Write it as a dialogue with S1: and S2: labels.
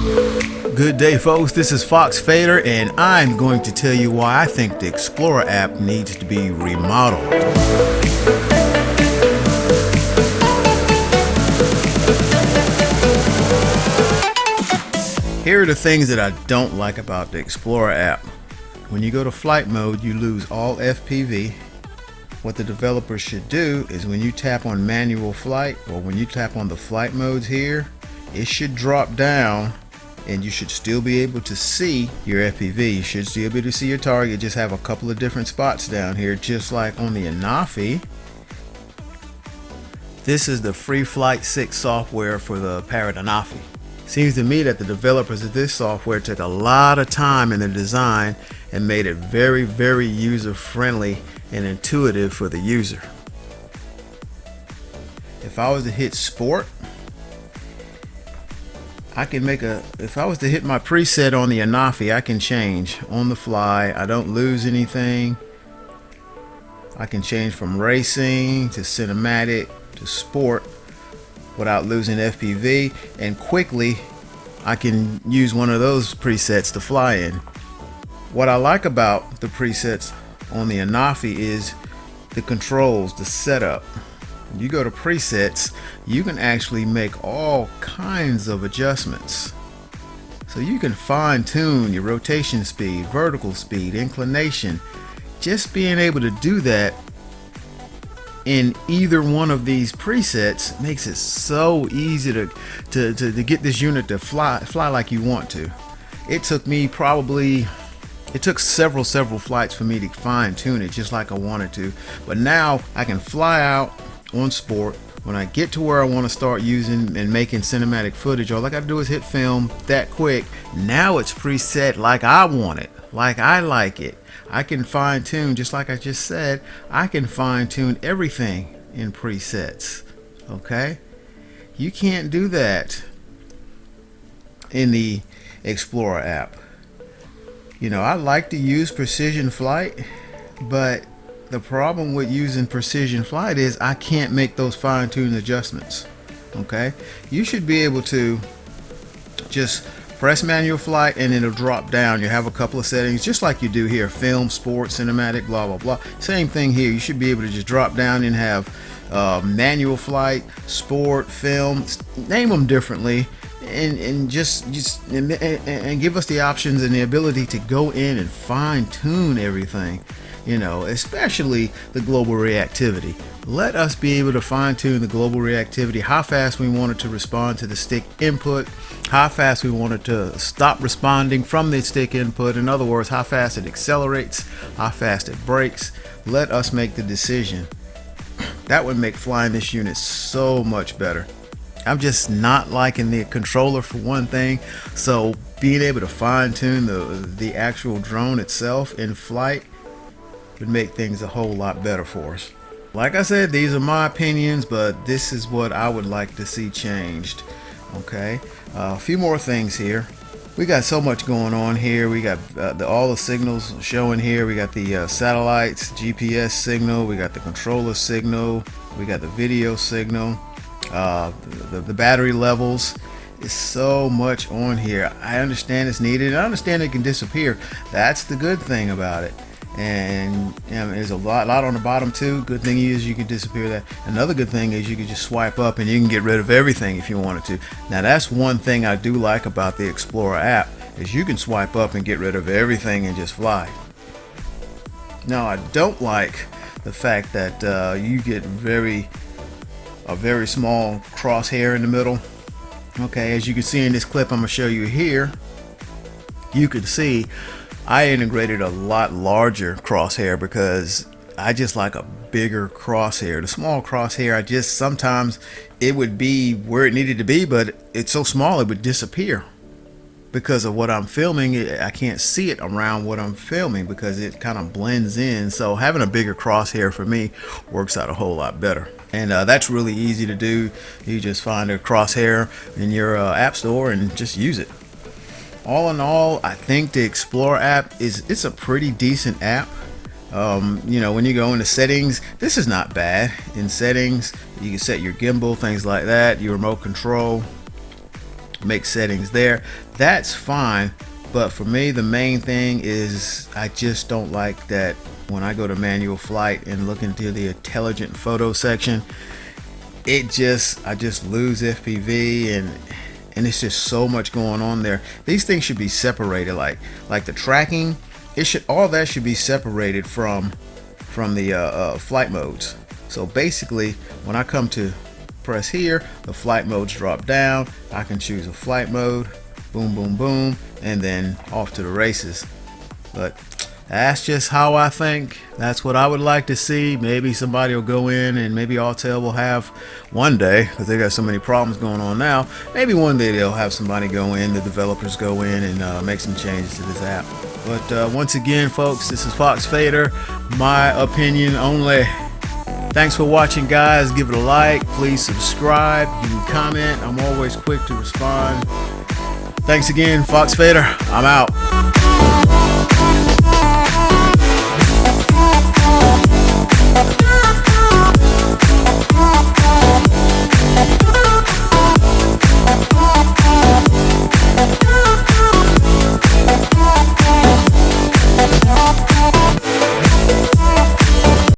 S1: Good day, folks. This is Fox Fader, and I'm going to tell you why I think the Explorer app needs to be remodeled. Here are the things that I don't like about the Explorer app. When you go to flight mode, you lose all FPV. What the developers should do is when you tap on manual flight, or when you tap on the flight modes here, it should drop down and you should still be able to see your FPV. You should still be able to see your target. Just have a couple of different spots down here, just like on the Anafi. This is the free Flight 6 software for the Parrot Anafi. Seems to me that the developers of this software took a lot of time in the design and made it very, very user-friendly and intuitive for the user. If I was to hit sport, if I was to hit my preset on the Anafi, I can change on the fly. I don't lose anything. I can change from racing to cinematic to sport without losing FPV, and quickly I can use one of those presets to fly in. What I like about the presets on the Anafi is the controls, the setup. You go to presets, you can actually make all kinds of adjustments. So you can fine-tune your rotation speed, vertical speed, inclination. Just being able to do that in either one of these presets makes it so easy to get this unit to fly like you want to. It took me several flights for me to fine-tune it just like I wanted to, but now I can fly out on sport. When I get to where I want to start using and making cinematic footage, all I got to do is hit film that quick. Now it's preset like I want it, like I like it. I can fine tune, just like I just said, I can fine tune everything in presets. Okay, you can't do that in the Explorer app. You know, I like to use precision flight, but the problem with using precision flight is I can't make those fine-tuned adjustments. Okay, you should be able to just press manual flight and it'll drop down. You have a couple of settings just like you do here: film, sport, cinematic, blah blah blah. Same thing here. You should be able to just drop down and have manual flight, sport, film, name them differently, and just give us the options and the ability to go in and fine-tune everything. You know, especially the global reactivity. Let us be able to fine-tune the global reactivity, how fast we want it to respond to the stick input, how fast we want it to stop responding from the stick input. In other words, how fast it accelerates, how fast it brakes. Let us make the decision. That would make flying this unit so much better. I'm just not liking the controller for one thing, so being able to fine-tune the actual drone itself in flight would make things a whole lot better for us. Like I said, these are my opinions, but this is what I would like to see changed. Okay, a few more things here. We got so much going on here. We got all the signals showing here. We got the satellites, GPS signal. We got the controller signal. We got the video signal. The battery levels. It's so much on here. I understand it's needed. I understand it can disappear. That's the good thing about it. And there's a lot on the bottom too. Good thing is you can disappear that. Another good thing is you can just swipe up and you can get rid of everything if you wanted to. Now that's one thing I do like about the Explorer app, is you can swipe up and get rid of everything and just fly. Now I don't like the fact that you get a very small crosshair in the middle. Okay, as you can see in this clip I'm gonna show you here, you can see I integrated a lot larger crosshair because I just like a bigger crosshair. The small crosshair, sometimes it would be where it needed to be, but it's so small it would disappear because of what I'm filming. I can't see it around what I'm filming because it kind of blends in. So having a bigger crosshair for me works out a whole lot better. And that's really easy to do. You just find a crosshair in your app store and just use it. All in all, I think the Explorer app it's a pretty decent app. You know, when you go into settings, this is not bad. In settings, you can set your gimbal, things like that, your remote control. make settings there. That's fine. But for me, the main thing is I just don't like that when I go to manual flight and look into the intelligent photo section, I just lose FPV, and it's just so much going on there. These things should be separated, like the tracking. All that should be separated from the flight modes. So basically, when I come to press here, the flight modes drop down. I can choose a flight mode, boom, boom, boom, and then off to the races. But that's just how I think. That's what I would like to see. Maybe somebody will go in, and maybe Autel will have one day, because they got so many problems going on now, maybe one day they'll have somebody go in, the developers go in and make some changes to this app. But once again, folks, this is Fox Fader, my opinion only. Thanks for watching, guys. Give it a like, please subscribe, you can comment. I'm always quick to respond. Thanks again, Fox Fader. I'm out.